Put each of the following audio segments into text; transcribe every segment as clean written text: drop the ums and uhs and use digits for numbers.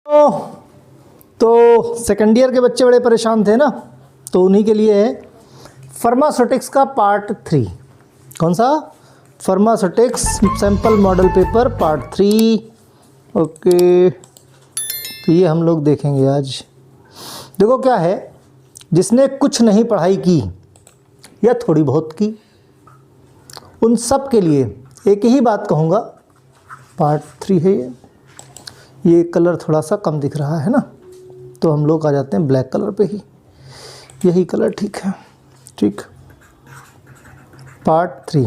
तो second year के बच्चे बड़े परेशान थे ना, तो उन्हीं के लिए है फार्मास्यूटिक्स का पार्ट 3। कौन सा? Pharmaceutics sample model paper part 3। Okay, तो ये हम लोग देखेंगे आज। देखो क्या है, जिसने कुछ नहीं पढ़ाई की या थोड़ी बहुत की, उन सब के लिए एक ही बात कहूँगा, पार्ट 3 है ये कलर थोड़ा सा कम दिख रहा है ना, तो हम लोग आ जाते हैं ब्लैक कलर पे ही। यही कलर ठीक है। ठीक, पार्ट 3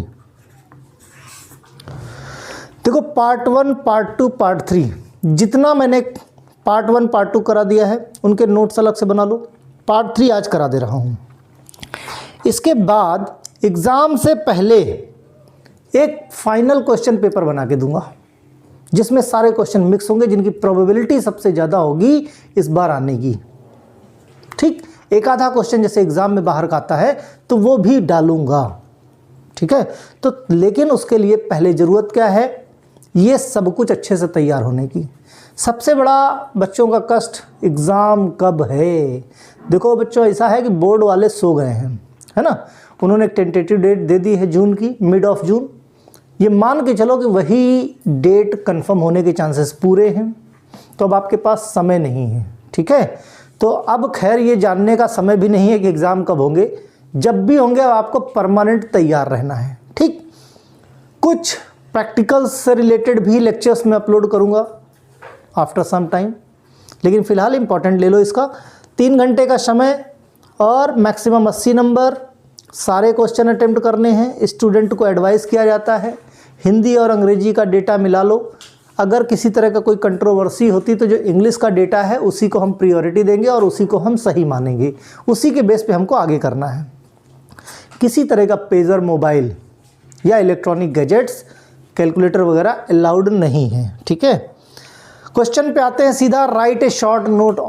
देखो, पार्ट 1 पार्ट 2 पार्ट 3 जितना मैंने पार्ट 1 पार्ट 2 करा दिया है उनके नोट्स अलग से बना लो। पार्ट 3 आज करा दे रहा हूँ। इसके बाद एग्ज़ाम से पहले एक फाइनल क्वेश्चन पेपर बना के दूंगा, जिसमें सारे क्वेश्चन मिक्स होंगे, जिनकी प्रोबेबिलिटी सबसे ज़्यादा होगी इस बार आने की। ठीक, एक आधा क्वेश्चन जैसे एग्ज़ाम में बाहर का आता है तो वो भी डालूंगा। ठीक है, तो लेकिन उसके लिए पहले ज़रूरत क्या है, ये सब कुछ अच्छे से तैयार होने की। सबसे बड़ा बच्चों का कष्ट एग्ज़ाम कब है। देखो बच्चों, ऐसा है कि बोर्ड वाले सो गए हैं, है ना। उन्होंने टेंटेटिव डेट दे दी है जून की, मिड ऑफ जून। ये मान के चलो कि वही डेट कंफर्म होने के चांसेस पूरे हैं, तो अब आपके पास समय नहीं है। ठीक है, तो अब खैर ये जानने का समय भी नहीं है कि एग्ज़ाम कब होंगे। जब भी होंगे अब आपको परमानेंट तैयार रहना है। ठीक, कुछ प्रैक्टिकल्स से रिलेटेड भी लेक्चर्स में अपलोड करूँगा आफ्टर सम टाइम, लेकिन फ़िलहाल इम्पॉर्टेंट ले लो इसका। 3 घंटे का समय और मैक्सिमम 80 नंबर। सारे क्वेश्चन अटेम्प्ट करने हैं। स्टूडेंट को एडवाइस किया जाता है हिंदी और अंग्रेजी का डेटा मिला लो। अगर किसी तरह का कोई कंट्रोवर्सी होती तो जो इंग्लिश का डेटा है उसी को हम प्रियोरिटी देंगे और उसी को हम सही मानेंगे। उसी के बेस पे हमको आगे करना है। किसी तरह का पेजर, मोबाइल या इलेक्ट्रॉनिक गैजेट्स, कैलकुलेटर वगैरह अलाउड नहीं है। ठीक है, क्वेश्चन पे आते हैं सीधा। Write a short note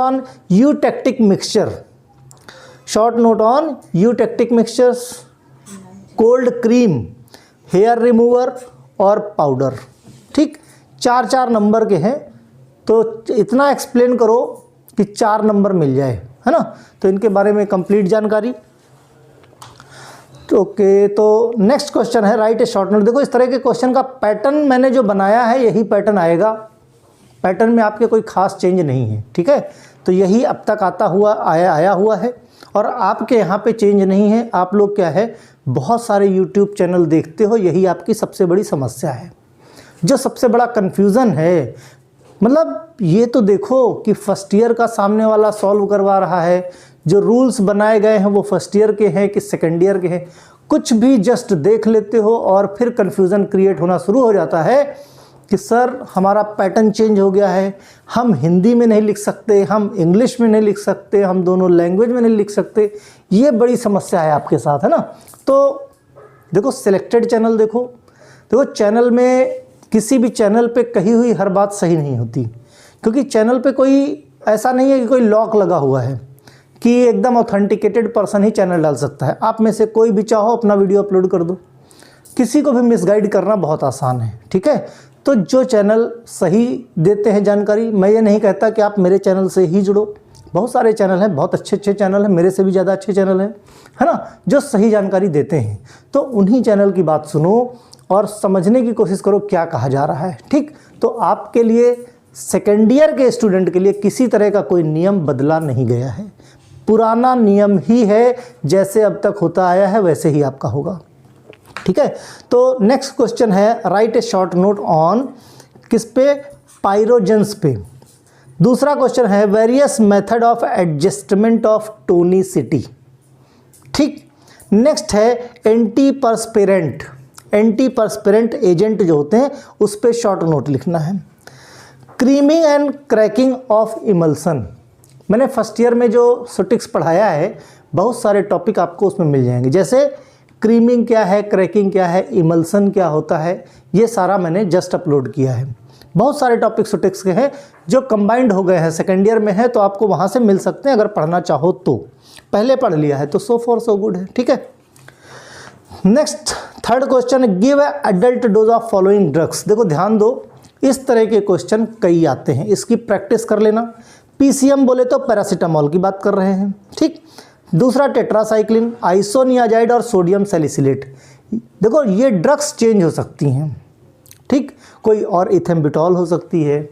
on eutectic mixture. Short note on eutectic mixtures, cold cream, hair remover और पाउडर। ठीक, 4 नंबर के हैं, तो इतना एक्सप्लेन करो कि 4 नंबर मिल जाए, है ना। तो इनके बारे में कंप्लीट जानकारी। ओके, तो नेक्स्ट क्वेश्चन है राइट ए शॉर्ट नोट। देखो, इस तरह के क्वेश्चन का पैटर्न मैंने जो बनाया है यही पैटर्न आएगा। पैटर्न में आपके कोई खास चेंज नहीं है। ठीक है, तो यही अब तक आया हुआ है और आपके यहाँ पे चेंज नहीं है। आप लोग क्या है, बहुत सारे यूट्यूब चैनल देखते हो, यही आपकी सबसे बड़ी समस्या है। जो सबसे बड़ा कन्फ्यूज़न है, मतलब ये तो देखो कि फर्स्ट ईयर का सामने वाला सॉल्व करवा रहा है, जो रूल्स बनाए गए हैं वो फर्स्ट ईयर के हैं कि सेकेंड ईयर के हैं। कुछ भी जस्ट देख लेते हो और फिर कन्फ्यूज़न क्रिएट होना शुरू हो जाता है कि सर हमारा पैटर्न चेंज हो गया है, हम हिंदी में नहीं लिख सकते, हम इंग्लिश में नहीं लिख सकते, हम दोनों लैंग्वेज में नहीं लिख सकते। ये बड़ी समस्या है आपके साथ, है ना। तो देखो, सिलेक्टेड चैनल देखो चैनल में किसी भी चैनल पे कही हुई हर बात सही नहीं होती, क्योंकि चैनल पे कोई ऐसा नहीं है कि कोई लॉक लगा हुआ है कि एकदम ऑथेंटिकेटेड पर्सन ही चैनल डाल सकता है। आप में से कोई भी चाहो अपना वीडियो अपलोड कर दो, किसी को भी मिसगाइड करना बहुत आसान है। ठीक है, तो जो चैनल सही देते हैं जानकारी, मैं ये नहीं कहता कि आप मेरे चैनल से ही जुड़ो, बहुत सारे चैनल हैं, बहुत अच्छे चैनल हैं, मेरे से भी ज़्यादा अच्छे चैनल हैं, है ना, जो सही जानकारी देते हैं। तो उन्हीं चैनल की बात सुनो और समझने की कोशिश करो क्या कहा जा रहा है। ठीक, तो आपके लिए सेकेंड ईयर के स्टूडेंट के लिए किसी तरह का कोई नियम बदला नहीं गया है, पुराना नियम ही है, जैसे अब तक होता आया है वैसे ही आपका होगा। ठीक है, तो नेक्स्ट क्वेश्चन है right a short note on, किस पे, पाइरोजेंस पे। दूसरा क्वेश्चन है various method of adjustment of tonicity. ठीक, नेक्स्ट है एंटीपर्स्पिरेंट एजेंट जो होते हैं उस पे शॉर्ट नोट लिखना है। Creaming and cracking of emulsion. मैंने फर्स्ट ईयर में जो सुटिक्स पढ़ाया है बहुत सारे टॉपिक आपको उसमें मिल जाएंगे, जैसे क्रीमिंग क्या है, क्रैकिंग क्या है, इमल्सन क्या होता है, ये सारा मैंने जस्ट अपलोड किया है। बहुत सारे टॉपिक सुटिक्स के हैं जो कंबाइंड हो गए हैं, सेकेंड ईयर में है, तो आपको वहाँ से मिल सकते हैं अगर पढ़ना चाहो तो। पहले पढ़ लिया है तो सो फॉर सो गुड है। ठीक है, next third question, give a adult dose of following drugs. देखो ध्यान दो, इस तरह के क्वेश्चन कई आते हैं, इसकी प्रैक्टिस कर लेना। पीसीएम बोले तो पैरासीटामोल की बात कर रहे हैं, ठीक। दूसरा टेट्रासाइक्लिन, आइसोनियाजाइड और सोडियम सैलिसिलेट। देखो ये ड्रग्स चेंज हो सकती हैं, ठीक। कोई और इथेम्बिटॉल हो सकती है,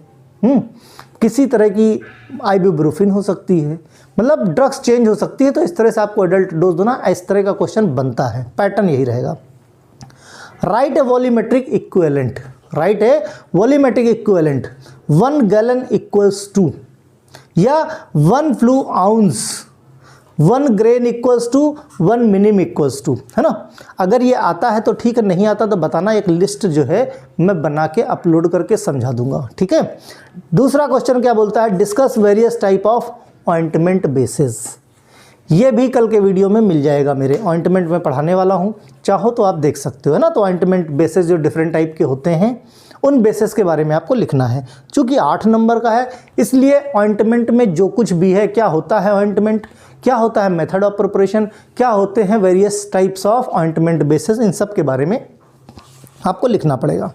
किसी तरह की आइबुप्रोफिन हो सकती है, मतलब ड्रग्स चेंज हो सकती है। तो इस तरह से आपको एडल्ट डोज देना, इस तरह का क्वेश्चन बनता है, पैटर्न यही रहेगा। Write a volumetric equivalent, write a volumetric equivalent 1 gallon equals to, या 1 fluid ounce 1 grain equals to 1 minim equals to, है ना। अगर ये आता है तो ठीक है, नहीं आता तो बताना, एक लिस्ट जो है मैं बना के अपलोड करके समझा दूंगा, ठीक है। दूसरा क्वेश्चन क्या बोलता है, discuss various type of ointment basis. ये भी कल के वीडियो में मिल जाएगा, मेरे ऑइंटमेंट में पढ़ाने वाला हूँ, चाहो तो आप देख सकते हो, है ना। तो ऑइंटमेंट बेसिस जो डिफरेंट टाइप के होते हैं उन बेसिस के बारे में आपको लिखना है। चूँकि 8 नंबर का है इसलिए ऑइंटमेंट में जो कुछ भी है, क्या होता है ऑइंटमेंट, क्या होता है मेथड ऑफ प्रिपरेशन, क्या होते हैं various types of ointment bases, इन सब के बारे में आपको लिखना पड़ेगा।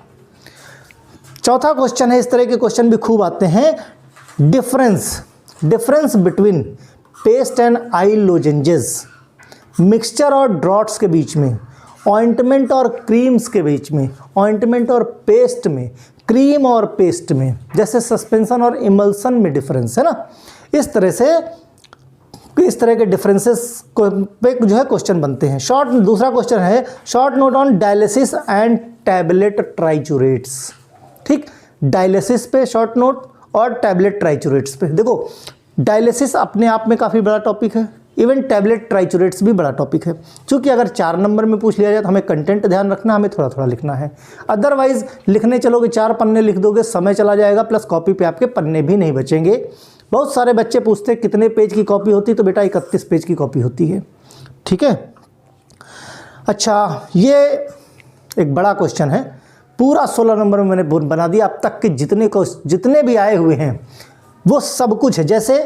चौथा क्वेश्चन है, इस तरह के क्वेश्चन भी खूब आते हैं, difference between paste and I lozenges, mixture और ड्रॉट्स के बीच में, ऑइंटमेंट और क्रीम्स के बीच में, ऑइंटमेंट और पेस्ट में, क्रीम और पेस्ट में, जैसे सस्पेंशन और इमल्सन में डिफरेंस है ना। इस तरह के डिफरेंसेस पे जो है क्वेश्चन बनते हैं। दूसरा क्वेश्चन है short note on dialysis and tablet triturates, ठीक। डायलिसिस पे शॉर्ट नोट और टैबलेट ट्राइचूरेट्स पे। देखो डायलिसिस अपने आप में काफ़ी बड़ा टॉपिक है, इवन टैबलेट ट्राइचूरेट्स भी बड़ा टॉपिक है। क्योंकि अगर 4 नंबर में पूछ लिया जाए तो हमें कंटेंट ध्यान रखना, हमें थोड़ा थोड़ा लिखना है। अदरवाइज लिखने चलोगे 4 पन्ने लिख दोगे, समय चला जाएगा, प्लस कॉपी पे आपके पन्ने भी नहीं बचेंगे। बहुत सारे बच्चे पूछते हैं कितने पेज की कॉपी होती, तो बेटा 31 पेज की कॉपी होती है, ठीक है। अच्छा, ये एक बड़ा क्वेश्चन है, पूरा 16 नंबर में मैंने बना दिया। अब तक के जितने भी आए हुए हैं वो सब कुछ है। जैसे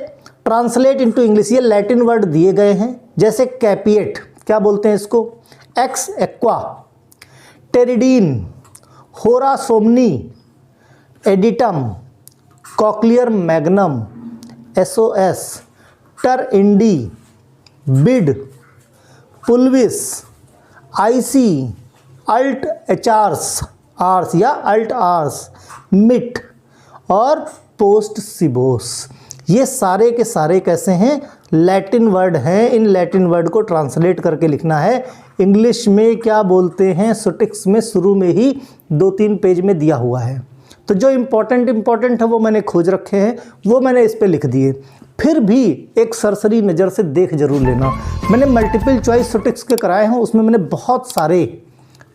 ट्रांसलेट इनटू इंग्लिश, ये लैटिन वर्ड दिए गए हैं, जैसे कैपिएट, क्या बोलते हैं इसको, एक्स एक्वा, टेरिडीन, होरा सोमनी, एडिटम, cochlear magnum, SOS, ter in die, bid, pulvis, IC, alt एचआर्स आर्स या अल्ट आर्स, मिट और पोस्ट सिबोस। ये सारे के सारे कैसे हैं, लैटिन वर्ड हैं। इन लैटिन वर्ड को ट्रांसलेट करके लिखना है। इंग्लिश में क्या बोलते हैं, सुटिक्स में शुरू में ही 2-3 पेज में दिया हुआ है। तो जो इम्पोर्टेंट है वो मैंने खोज रखे हैं, वो मैंने इस पे लिख दिए। फिर भी एक सरसरी नज़र से देख जरूर लेना। मैंने मल्टीपल चॉइस सुटिक्स के कराए हैं, उसमें मैंने बहुत सारे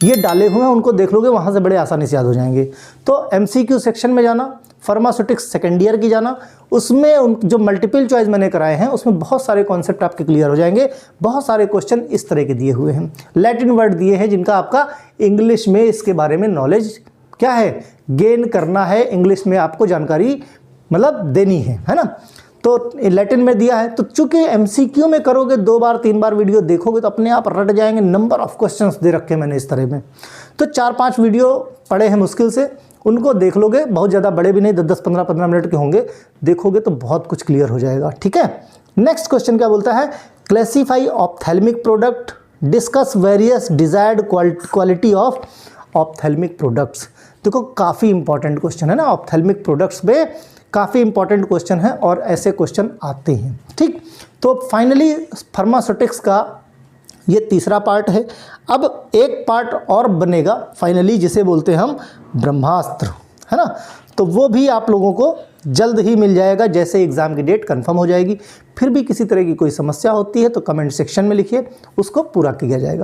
ये डाले हुए हैं, उनको देख लोगे वहाँ से बड़े आसानी से याद हो जाएंगे। तो एमसीक्यू सेक्शन में जाना, फार्मास्यूटिक्स सेकेंड ईयर की जाना, उसमें जो मल्टीपल चॉइस मैंने कराए हैं उसमें बहुत सारे कॉन्सेप्ट आपके क्लियर हो जाएंगे। बहुत सारे क्वेश्चन इस तरह के दिए हुए हैं, लैटिन वर्ड दिए हैं जिनका आपका इंग्लिश में इसके बारे में नॉलेज क्या है, गेन करना है, इंग्लिश में आपको जानकारी मतलब देनी है ना। तो लैटिन में दिया है। तो चूंकि एमसीक्यू में करोगे 2 बार 3 बार वीडियो देखोगे तो अपने आप रट जाएंगे। नंबर ऑफ क्वेश्चंस दे रखे मैंने इस तरह में, तो 4-5 वीडियो पड़े हैं मुश्किल से, उनको देख लोगे, बहुत ज़्यादा बड़े भी नहीं, 10-10 15-15 मिनट के होंगे, देखोगे तो बहुत कुछ क्लियर हो जाएगा, ठीक है। नेक्स्ट क्वेश्चन क्या बोलता है, classify ophthalmic product, discuss various desired quality of ophthalmic products. देखो काफ़ी इंपॉर्टेंट क्वेश्चन है ना, ऑप्थेल्मिक प्रोडक्ट्स पे काफ़ी इंपॉर्टेंट क्वेश्चन है और ऐसे क्वेश्चन आते हैं, ठीक। तो फाइनली फार्मास्यूटिक्स का ये तीसरा पार्ट है। अब एक पार्ट और बनेगा फाइनली, जिसे बोलते हैं हम ब्रह्मास्त्र, है ना। तो वो भी आप लोगों को जल्द ही मिल जाएगा, जैसे एग्ज़ाम की डेट कंफर्म हो जाएगी। फिर भी किसी तरह की कोई समस्या होती है तो कमेंट सेक्शन में लिखिए, उसको पूरा किया जाएगा।